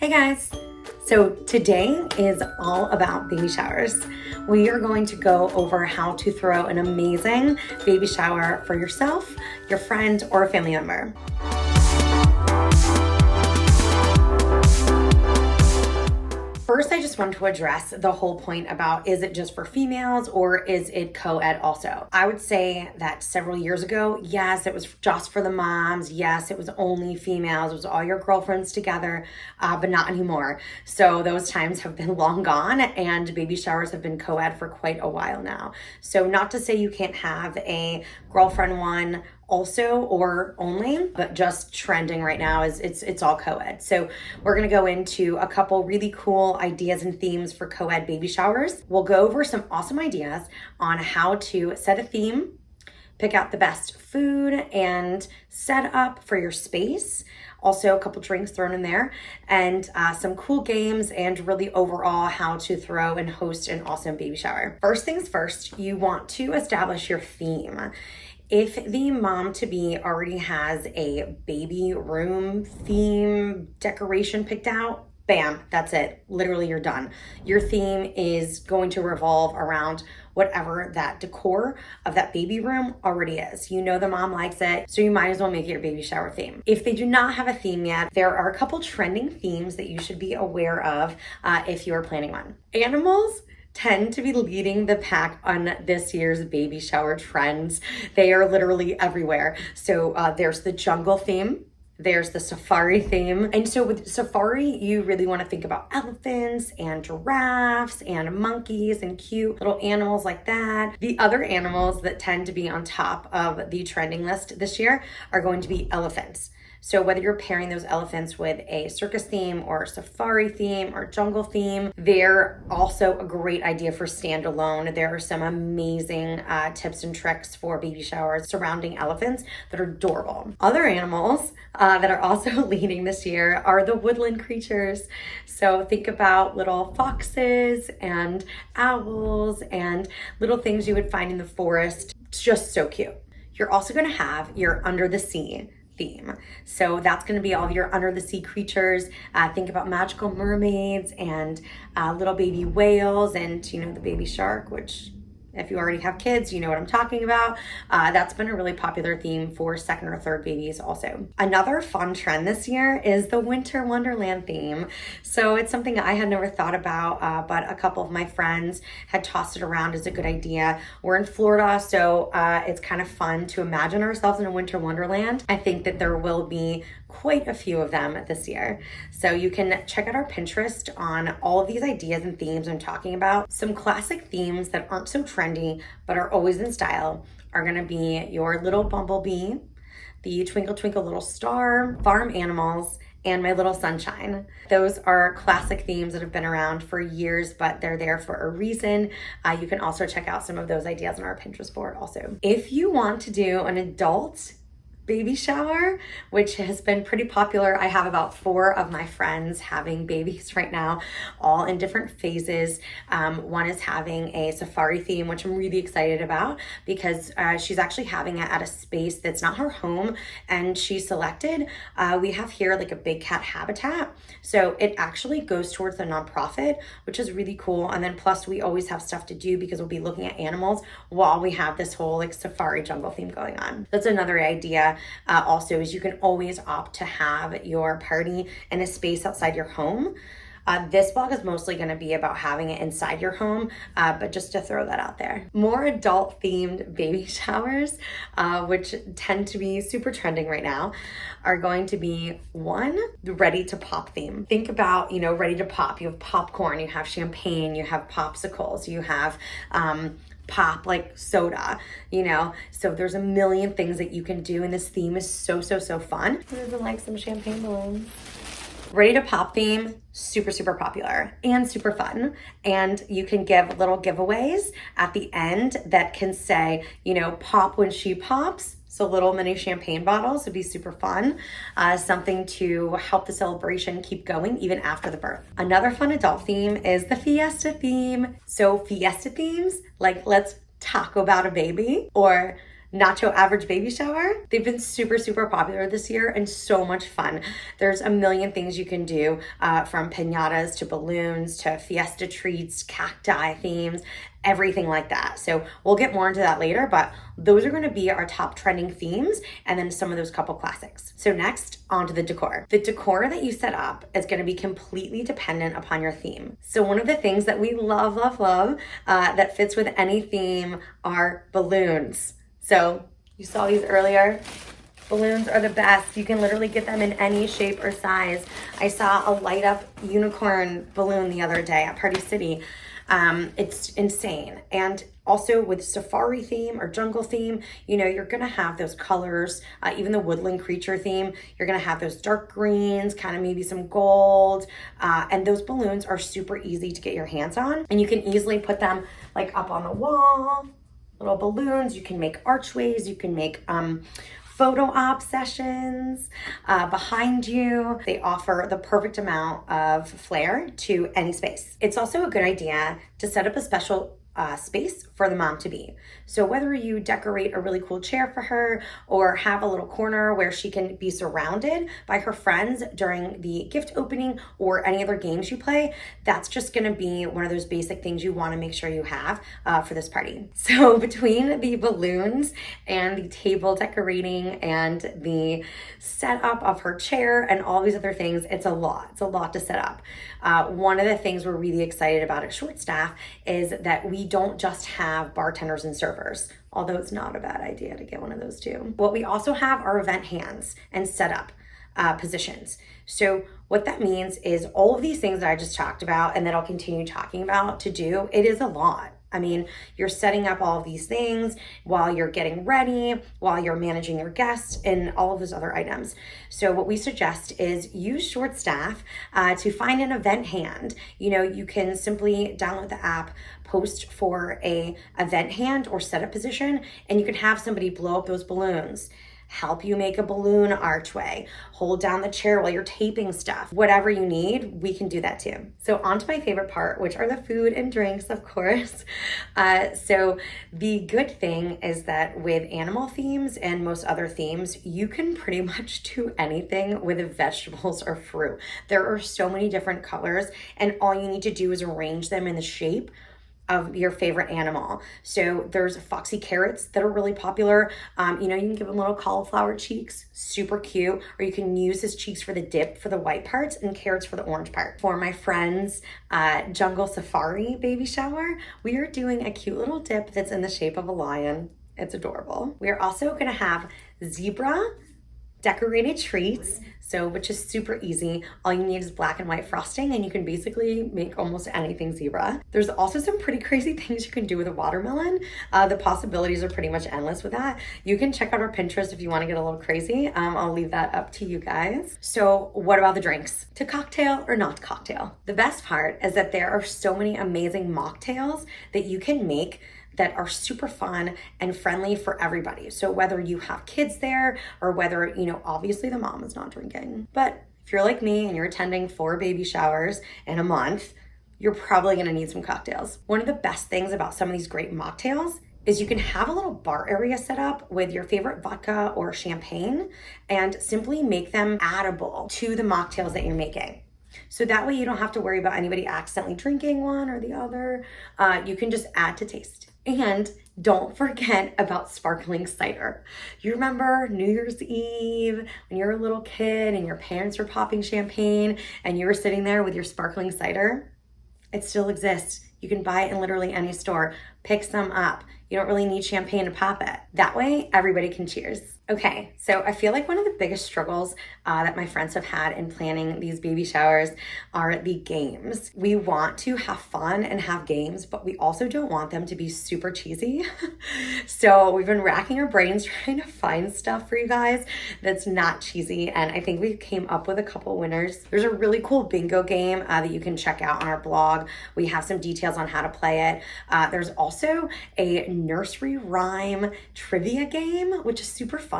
Hey guys! So today is all about baby showers. We are going to go over how to throw an amazing baby shower for yourself, your friend, or a family member. First, I just want to address the whole point about, is it just for females or is it co-ed also? I would say that several years ago, yes, it was just for the moms. Yes, it was only females. It was all your girlfriends together, but not anymore. So those times have been long gone, and baby showers have been co-ed for quite a while now. So not to say you can't have a girlfriend one also or only, but just trending right now is it's all co-ed. So we're going to go into a couple really cool ideas and themes for co-ed baby showers. We'll go over some awesome ideas on how to set a theme, pick out the best food and set up for your space. Also a couple drinks thrown in there, and some cool games, and really overall how to throw and host an awesome baby shower. First things first, you want to establish your theme. If the mom-to-be already has a baby room theme decoration picked out, bam, that's it. Literally, you're done. Your theme is going to revolve around whatever that decor of that baby room already is. You know the mom likes it, so you might as well make it your baby shower theme. If they do not have a theme yet, there are a couple trending themes that you should be aware of if you are planning one. Animals tend to be leading the pack on this year's baby shower trends. They are literally everywhere. So there's the jungle theme. There's the safari theme. And so with safari, you really want to think about elephants and giraffes and monkeys and cute little animals like that. The other animals that tend to be on top of the trending list this year are going to be elephants. So whether you're pairing those elephants with a circus theme or safari theme or jungle theme, they're also a great idea for standalone. There are some amazing tips and tricks for baby showers surrounding elephants that are adorable. Other animals that are also leading this year are the woodland creatures. So think about little foxes and owls and little things you would find in the forest. It's just so cute. You're also going to have your under the sea theme. So that's going to be all your under the sea creatures. Think about magical mermaids and little baby whales and, you know, the baby shark, which if you already have kids, you know what I'm talking about. That's been a really popular theme for second or third babies also. Another fun trend this year is the winter Wonderland theme. So it's something I had never thought about, but a couple of my friends had tossed it around as a good idea. We're in Florida, so it's kind of fun to imagine ourselves in a winter wonderland. I think that there will be quite a few of them this year. So you can check out our Pinterest on all of these ideas and themes I'm talking about. Some classic themes that aren't so trendy, but are always in style are gonna be your little bumblebee, the twinkle twinkle little star, farm animals, and my little sunshine. Those are classic themes that have been around for years, but they're there for a reason. You can also check out some of those ideas on our Pinterest board also. If you want to do an adult baby shower, which has been pretty popular. I have about 4 of my friends having babies right now, all in different phases. One is having a safari theme, which I'm really excited about because she's actually having it at a space that's not her home, and she selected, we have here like a big cat habitat. So it actually goes towards the nonprofit, which is really cool. And then plus we always have stuff to do because we'll be looking at animals while we have this whole like safari jungle theme going on. That's another idea. Also is you can always opt to have your party in a space outside your home. This vlog is mostly going to be about having it inside your home, but just to throw that out there. More adult themed baby showers, which tend to be super trending right now, are going to be one, the ready to pop theme. Think about, you know, ready to pop. You have popcorn, you have champagne, you have popsicles, you have pop like soda, you know, so there's a million things that you can do, and this theme is so fun. Who doesn't like some champagne balloons? Ready to pop theme, super popular and super fun. And you can give little giveaways at the end that can say, you know, pop when she pops. So little mini champagne bottles would be super fun. Something to help the celebration keep going even after the birth. Another fun adult theme is the fiesta theme. So fiesta themes, like let's talk about a baby, or nacho average baby shower. They've been super, super popular this year and so much fun. There's a million things you can do, from piñatas to balloons to fiesta treats, cacti themes, everything like that. So we'll get more into that later, but those are going to be our top trending themes and then some of those couple classics. So next, on to the decor. The decor that you set up is going to be completely dependent upon your theme. So one of the things that we love, that fits with any theme are balloons. So you saw these earlier. Balloons are the best. You can literally get them in any shape or size. I saw a light up unicorn balloon the other day at Party City. It's insane. And also with safari theme or jungle theme, you know, you're gonna have those colors, even the woodland creature theme, you're gonna have those dark greens, kind of maybe some gold, and those balloons are super easy to get your hands on, and you can easily put them like up on the wall, little balloons. You can make archways, you can make, photo op sessions behind you. They offer the perfect amount of flair to any space. It's also a good idea to set up a special space for the mom to be. So whether you decorate a really cool chair for her or have a little corner where she can be surrounded by her friends during the gift opening or any other games you play, that's just gonna be one of those basic things you wanna make sure you have for this party. So between the balloons and the table decorating and the setup of her chair and all these other things, it's a lot. It's a lot to set up. One of the things we're really excited about at ShortStaf is that we don't just have bartenders and servers, although it's not a bad idea to get one of those too. What we also have are event hands and setup positions. So what that means is all of these things that I just talked about and that I'll continue talking about to do, it is a lot. I mean, you're setting up all of these things while you're getting ready, while you're managing your guests and all of those other items. So what we suggest is use ShortStaf to find an event hand. You know, you can simply download the app, post for a event hand or setup position, and you can have somebody blow up those balloons, help you make a balloon archway, hold down the chair while you're taping stuff. Whatever you need, we can do that too. So on to my favorite part, which are the food and drinks, of course. So the good thing is that with animal themes and most other themes, you can pretty much do anything with vegetables or fruit. There are so many different colors, and all you need to do is arrange them in the shape of your favorite animal. So there's foxy carrots that are really popular. You know, you can give them little cauliflower cheeks, super cute, or you can use his cheeks for the dip for the white parts and carrots for the orange part. For my friend's jungle safari baby shower, we are doing a cute little dip that's in the shape of a lion. It's adorable. We are also gonna have zebra decorated treats, which is super easy. All you need is black and white frosting and you can basically make almost anything zebra. There's also some pretty crazy things you can do with a watermelon. The possibilities are pretty much endless with that. You can check out our Pinterest if you want to get a little crazy. I'll leave that up to you guys. So what about the drinks? To cocktail or not cocktail? The best part is that there are so many amazing mocktails that you can make that are super fun and friendly for everybody. So whether you have kids there or whether, you know, obviously the mom is not drinking, but if you're like me and you're attending 4 baby showers in a month, you're probably gonna need some cocktails. One of the best things about some of these great mocktails is you can have a little bar area set up with your favorite vodka or champagne and simply make them addable to the mocktails that you're making. So that way you don't have to worry about anybody accidentally drinking one or the other. You can just add to taste. And don't forget about sparkling cider. You remember New Year's Eve when you were a little kid and your parents were popping champagne and you were sitting there with your sparkling cider? It still exists. You can buy it in literally any store. Pick some up. You don't really need champagne to pop it. That way, everybody can cheers. Okay, so I feel like one of the biggest struggles that my friends have had in planning these baby showers are the games. We want to have fun and have games, but we also don't want them to be super cheesy. So we've been racking our brains trying to find stuff for you guys that's not cheesy, and I think we came up with a couple winners. There's a really cool bingo game that you can check out on our blog. We have some details on how to play it. There's also a nursery rhyme trivia game, which is super fun.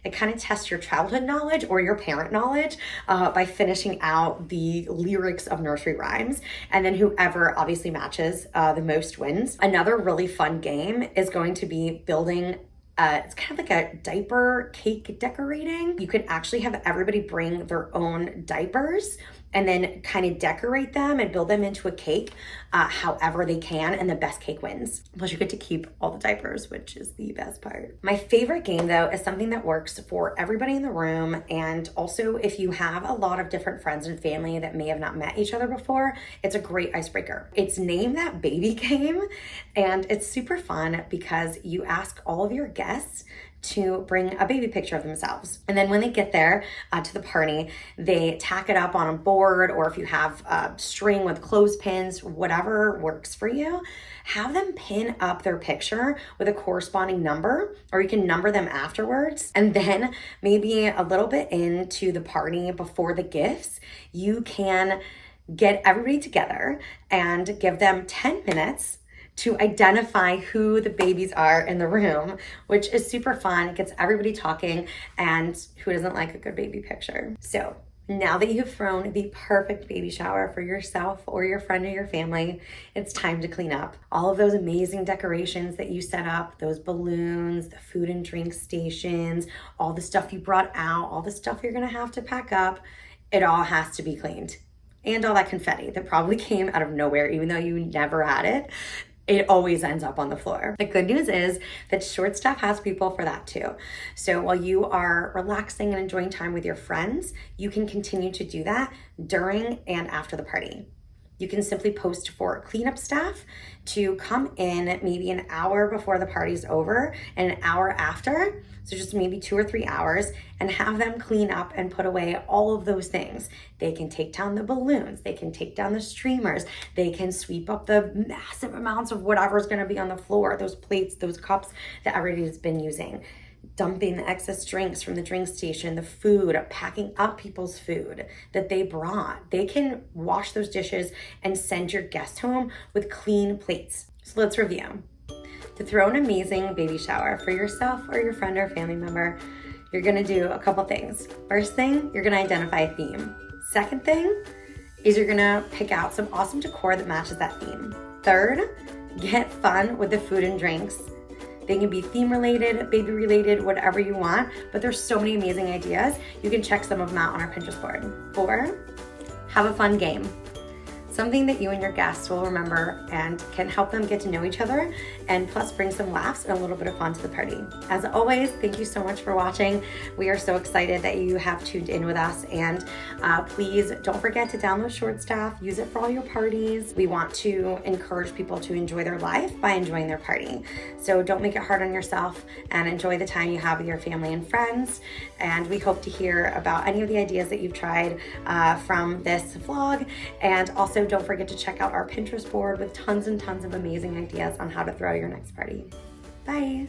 It kind of tests your childhood knowledge or your parent knowledge by finishing out the lyrics of nursery rhymes. And then whoever obviously matches the most wins. Another really fun game is going to be building It's kind of like a diaper cake decorating. You can actually have everybody bring their own diapers and then kind of decorate them and build them into a cake however they can, and the best cake wins. Plus you get to keep all the diapers, which is the best part. My favorite game though is something that works for everybody in the room, and also if you have a lot of different friends and family that may have not met each other before, it's a great icebreaker. It's Name That Baby Game, and it's super fun because you ask all of your guests to bring a baby picture of themselves. And then when they get there to the party, they tack it up on a board, or if you have a string with clothespins, whatever works for you, have them pin up their picture with a corresponding number, or you can number them afterwards. And then maybe a little bit into the party before the gifts, you can get everybody together and give them 10 minutes to identify who the babies are in the room, which is super fun. It gets everybody talking, and who doesn't like a good baby picture? So now that you've thrown the perfect baby shower for yourself or your friend or your family, it's time to clean up. All of those amazing decorations that you set up, those balloons, the food and drink stations, all the stuff you brought out, all the stuff you're gonna have to pack up, it all has to be cleaned. And all that confetti that probably came out of nowhere, even though you never had it, it always ends up on the floor. The good news is that ShortStaf has people for that too. So while you are relaxing and enjoying time with your friends, you can continue to do that during and after the party. You can simply post for cleanup staff to come in maybe an hour before the party's over and an hour after, so just maybe 2 or 3 hours, and have them clean up and put away all of those things. They can take down the balloons, they can take down the streamers, they can sweep up the massive amounts of whatever's gonna be on the floor, those plates, those cups that everybody's been using. Dumping the excess drinks from the drink station, the food, packing up people's food that they brought. They can wash those dishes and send your guests home with clean plates. So let's review. To throw an amazing baby shower for yourself or your friend or family member, you're gonna do a couple things. First thing, you're gonna identify a theme. Second thing is you're gonna pick out some awesome decor that matches that theme. Third, get fun with the food and drinks. They can be theme related, baby related, whatever you want, but there's so many amazing ideas. You can check some of them out on our Pinterest board. 4, have a fun game. Something that you and your guests will remember and can help them get to know each other, and plus bring some laughs and a little bit of fun to the party. As always, thank you so much for watching. We are so excited that you have tuned in with us, and please don't forget to download ShortStaf, use it for all your parties. We want to encourage people to enjoy their life by enjoying their party. So don't make it hard on yourself and enjoy the time you have with your family and friends. And we hope to hear about any of the ideas that you've tried from this vlog. And also don't forget to check out our Pinterest board with tons and tons of amazing ideas on how to throw your next party. Bye.